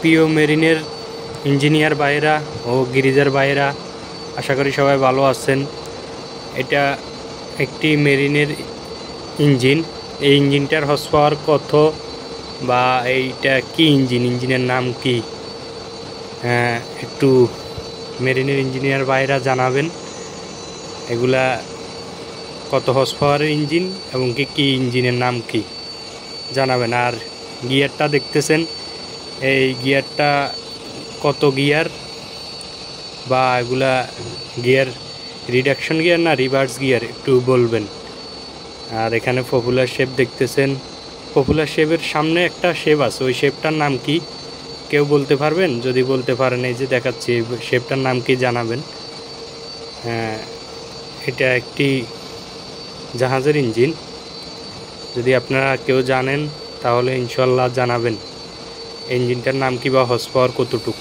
প্রিয় মেরিনের ইঞ্জিনিয়ার ভাইরা ও গিরিজার ভাইরা, আশা করি সবাই ভালো আছেন। এটা একটি মেরিনের ইঞ্জিন। এই ইঞ্জিনটার হর্স পাওয়ার কত বা এইটা কি ইঞ্জিনের নাম কি, একটু মেরিনের ইঞ্জিনিয়ার ভাইরা জানাবেন। এগুলা কত হর্স পাওয়ারের ইঞ্জিন এবং কি ইঞ্জিনের নাম কি জানাবেন। আর গিয়ারটা দেখতেছেন, এই গিয়ারটা কত গিয়ার বা এগুলা গিয়ার রিডাকশন গিয়ার না রিভার্স গিয়ার একটু বলবেন। আর এখানে পপুলার শেপ দেখতেছেন, পপুলার শেপের সামনে একটা শেপ আছে, ওই শেপটার নাম কি কেউ বলতে পারবেন? যদি বলতে পারেন, এই যে দেখাচ্ছি, এই শেপটার নাম কি জানাবেন। এটা একটি জাহাজের ইঞ্জিন, যদি আপনারা কেউ জানেন তাহলে ইনশাল্লাহ জানাবেন ইঞ্জিনটার নাম কি বা হর্স পাওয়ার কতটুকু।